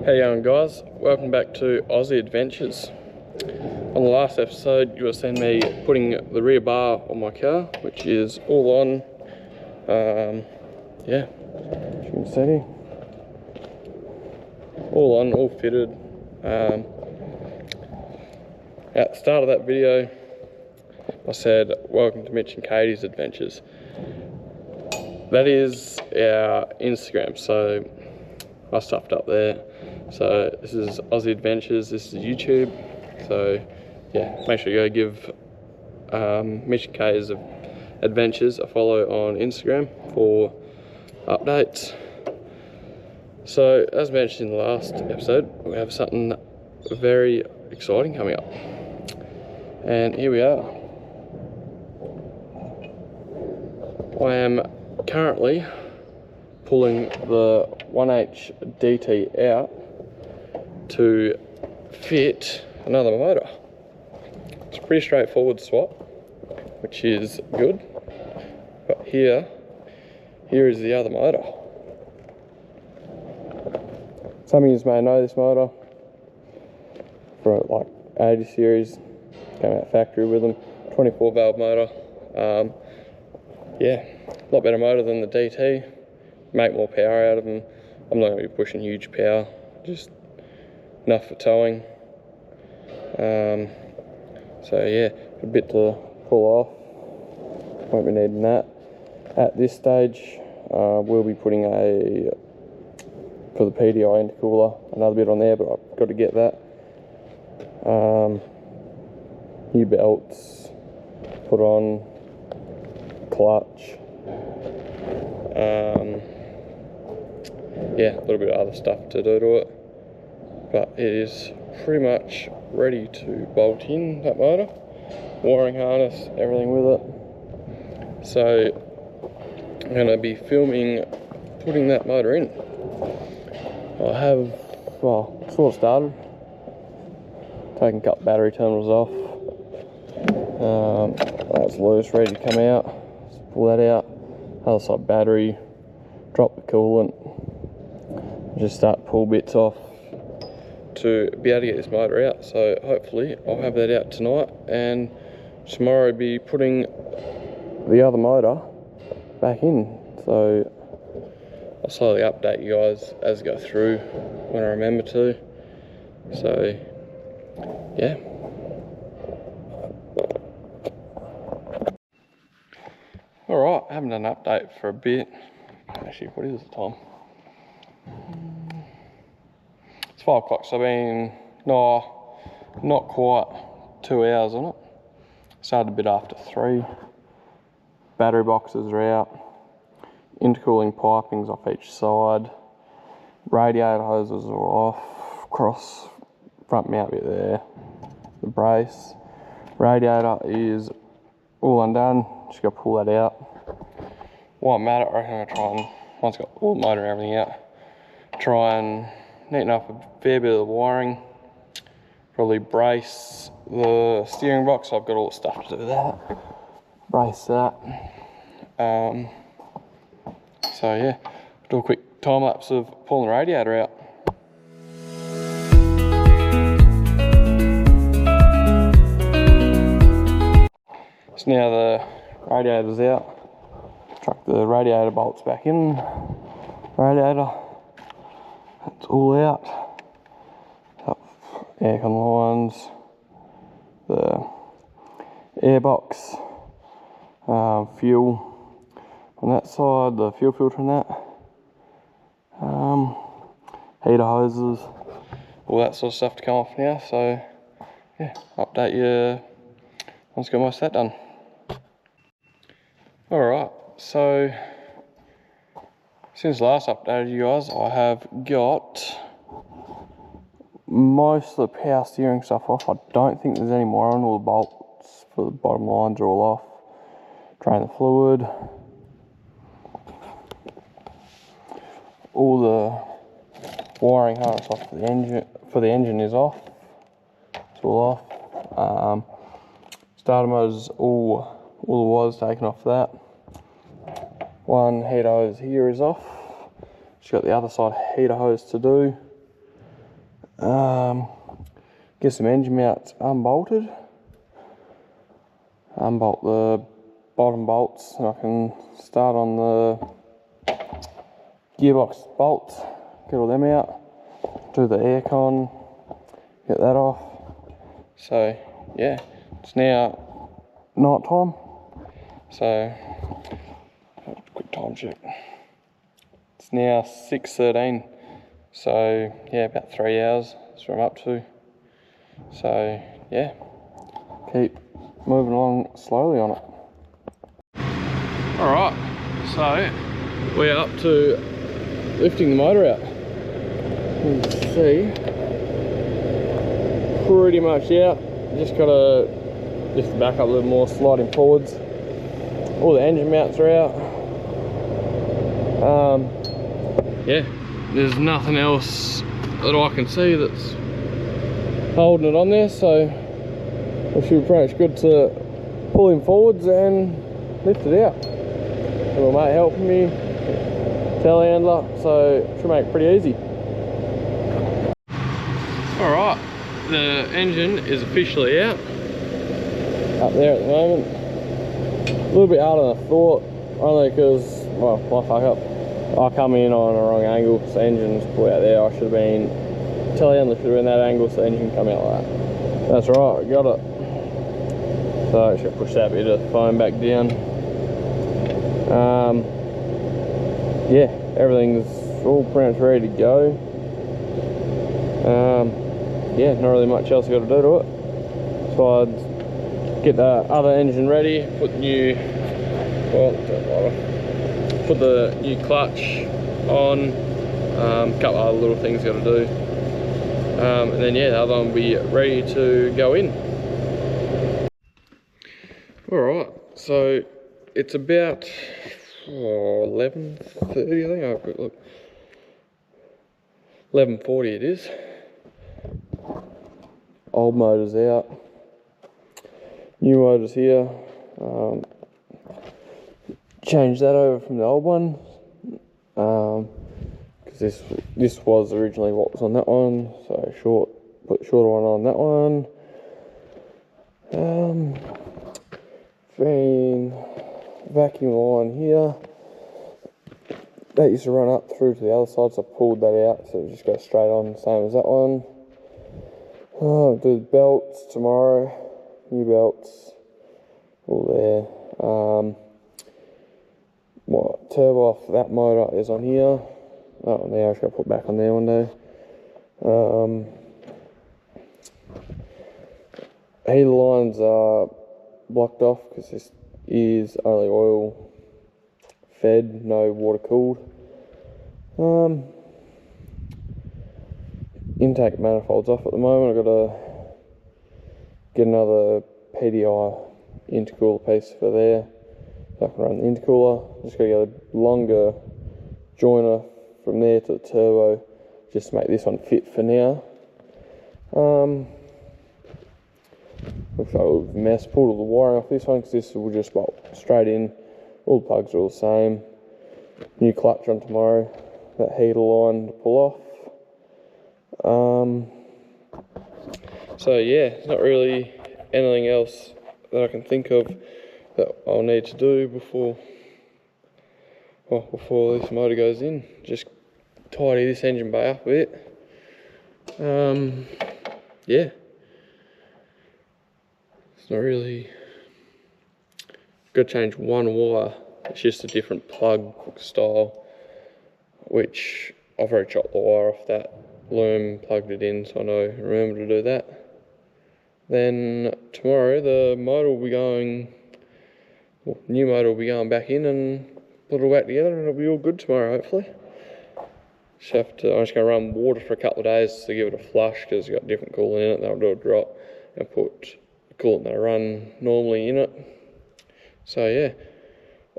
How you going, guys? Welcome back to Aussie Adventures. On the last episode you were seeing me putting the rear bar on my car, which is all on. Yeah, as you can see, all on, all fitted. At the start of that video I said welcome to Mitch and Katie's Adventures. That is our Instagram, so I stuffed up there. So this is Aussie Adventures, this is YouTube. So yeah, make sure you go give Mitch and Katie's Adventures a follow on Instagram for updates. So as mentioned in the last episode, we have something very exciting coming up. And here we are. I am currently pulling the 1H DT out to fit another motor. It's a pretty straightforward swap, which is good. But here is the other motor. Some of you may know this motor for like 80 series, came out factory with them, 24 valve motor. Yeah, a lot better motor than the DT. Make more power out of them. I'm not going to be pushing huge power, just enough for towing. So yeah, a bit to pull off. Won't be needing that. At this stage, we'll be putting for the PDI intercooler, another bit on there, but I've got to get that. New belts put on, clutch. Yeah, a little bit of other stuff to do to it, but it is pretty much ready to bolt in, that motor. Wiring harness, everything with it. So I'm going to be filming putting that motor in. I have, well, sort of started. Taking a couple battery terminals off. That's loose, ready to come out. Let's pull that out. Other side battery, drop the coolant, just start pull bits off to be able to get this motor out. So hopefully I'll have that out tonight, and tomorrow I'll be putting the other motor back in. So I'll slowly update you guys as I go through when I remember to. So yeah. Alright, I haven't done an update for a bit. Actually, what is the time? It's 5 o'clock, so I've been, not quite 2 hours on it. Started a bit after 3. Battery boxes are out. Intercooling pipings off each side. Radiator hoses are off. Cross front mount bit there. The brace. Radiator is all undone. Just got to pull that out. Won't matter, I reckon I'm going to try and, once I've got all the motor and everything out, try and neaten up a fair bit of the wiring. Probably brace the steering box. I've got all the stuff to do that. Brace that. So yeah, do a quick time lapse of pulling the radiator out. So now the radiator's out. Truck the radiator bolts back in. Radiator, that's all out. Aircon lines, the airbox, fuel on that side, the fuel filter and that, heater hoses, all that sort of stuff to come off now. So yeah, update you once I got most of that done. Alright, so since last updated you guys, I have got most of the power steering stuff off. I don't think there's any more on. All the bolts for the bottom lines are all off. Drain the fluid. All the wiring harness off for the engine is off. It's all off. Starter motor's all the wires taken off that. One heater hose here is off. Just got the other side heater hose to do. Get some engine mounts unbolted. Unbolt the bottom bolts and I can start on the gearbox bolts, get all them out, do the aircon, get that off. So yeah, it's now night time, so quick time check. It's now 6:13, so yeah, about 3 hours that's where I'm up to. So yeah, keep moving along slowly on it. Alright, so we're up to lifting the motor out. You can see, pretty much out. Just gotta lift the back up a little more, sliding forwards. All the engine mounts are out. Yeah, there's nothing else that I can see that's holding it on there, so it should be pretty much good to pull him forwards and lift it out. A little mate helping me, telehandler, so it should make it pretty easy. Alright, the engine is officially out. Up there at the moment. A little bit harder than I thought, only because, well, my fuck up. I come in on a wrong angle, so the engine's pulled out there. I should have been, telehandler should have been that angle, so the engine come out like that. That's right, got it. So I should push that bit of foam back down. Yeah, everything's all pretty much ready to go. Yeah, not really much else I got to do to it. So I'd get the other engine ready, put the new, well, put the new clutch on, a couple other little things got to do. And then yeah, the other one will be ready to go in. Alright, so it's about 11:30 I think. I'll have a quick look. 11:40 it is. Old motor's out. New motor's here. Changed that over from the old one. Because this was originally what was on that one. So put shorter one on that one. Vacuum line here. That used to run up through to the other side, so I pulled that out, so it just goes straight on, same as that one. Do the belts tomorrow, new belts, all there. Turbo off that motor is on here. That one there, I just got to put back on there one day. Heater lines are blocked off because this is only oil fed, no water cooled. Intake manifold's off at the moment. I've got to get another PDI intercooler piece for there so I can run the intercooler. Just got to get a longer joiner from there to the turbo just to make this one fit for now. Looks like a mess. Pulled all the wiring off this one because this will just bolt straight in. All the plugs are all the same. New clutch on tomorrow. That heater line to pull off. So yeah, not really anything else that I can think of that I'll need to do before this motor goes in. Just tidy this engine bay up a bit. Yeah. It's not really, got to change one wire. It's just a different plug style, which I've already chopped the wire off that loom, plugged it in, so I know, remember to do that. Then tomorrow the motor will be going, well, new motor will be going back in and put it all back together and it'll be all good tomorrow hopefully. I'm just going to run water for a couple of days to give it a flush because it's got different coolant in it. Then I'll do a drop and put coolant that I run normally in it. So yeah,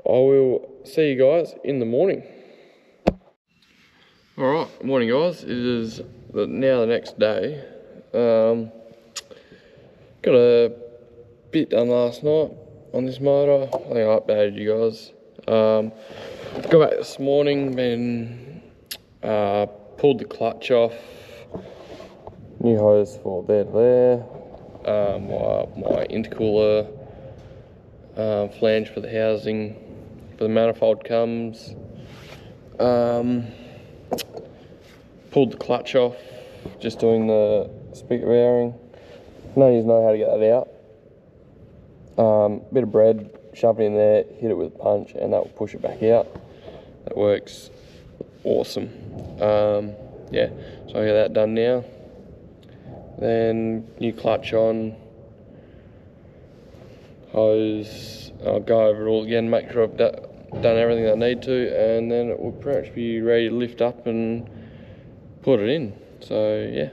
I will see you guys in the morning. Alright, morning guys, it is now the next day. Got a bit done last night on this motor. I think I updated you guys. Got back this morning, then pulled the clutch off, New hose for there to there. My intercooler flange for the housing for the manifold comes. Pulled the clutch off, just doing the speaker bearing. None of you know how to get that out. Bit of bread, shove it in there, hit it with a punch, and that will push it back out. That works awesome. Yeah, so I get that done now. Then new clutch on, hose. I'll go over it all again, make sure I've done everything I need to, and then it will pretty much be ready to lift up and put it in. So yeah.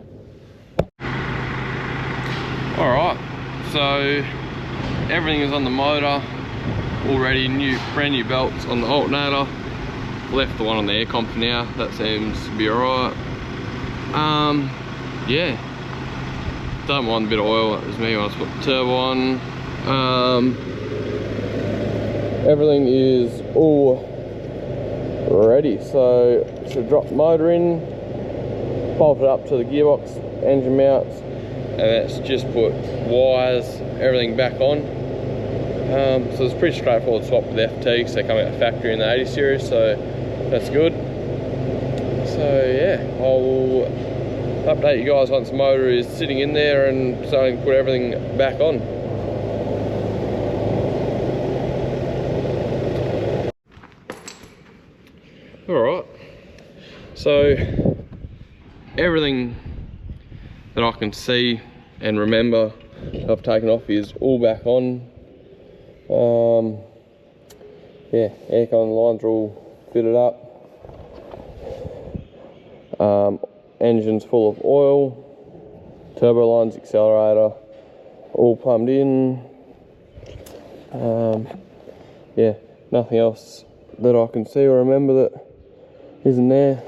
Alright, so everything is on the motor, already brand new belts on the alternator. Left the one on the air comp for now, that seems to be alright. Yeah, don't mind a bit of oil, that was me when I put the turbo on. Everything is all ready, so should drop the motor in, bolt it up to the gearbox, engine mounts, and that's just put wires, everything back on. So it's pretty straightforward swap with the FT because they come out of factory in the 80 series, so that's good. So yeah, I'll update you guys once the motor is sitting in there and starting to put everything back on. Alright, so everything that I can see and remember I've taken off is all back on. Yeah, aircon lines are all fitted up. Engine's full of oil, turbo lines, accelerator, all plumbed in. Yeah, nothing else that I can see or remember that isn't there.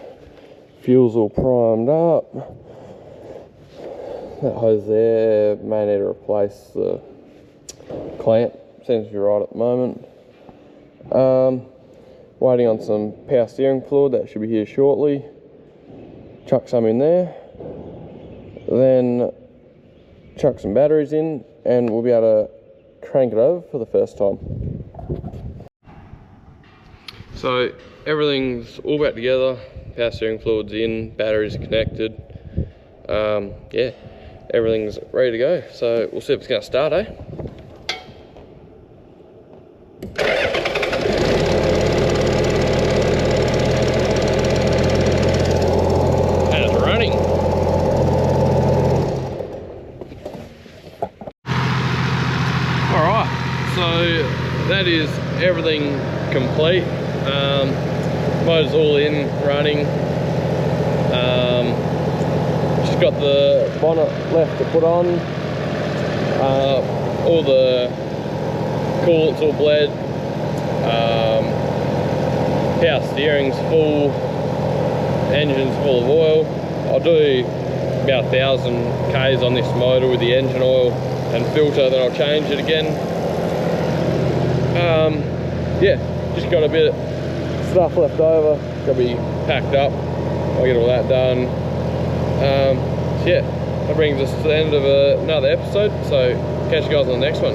Fuel's all primed up. That hose there may need to replace the clamp, seems to be right at the moment. Waiting on some power steering fluid, that should be here shortly. Chuck some in there, then chuck some batteries in, and we'll be able to crank it over for the first time. So everything's all back together, power steering fluid's in, batteries are connected. Yeah, everything's ready to go. So we'll see if it's going to start, eh? And it's running. Alright, so that is everything complete. Motor's all in, running. Just got the bonnet left to put on. All the coolant's all bled. Power steering's full. Engine's full of oil. I'll do about 1,000 Ks on this motor with the engine oil and filter, then I'll change it again. Yeah, just got a bit of stuff left over, got to be packed up. I'll get all that done. So yeah, that brings us to the end of another episode, so catch you guys on the next one.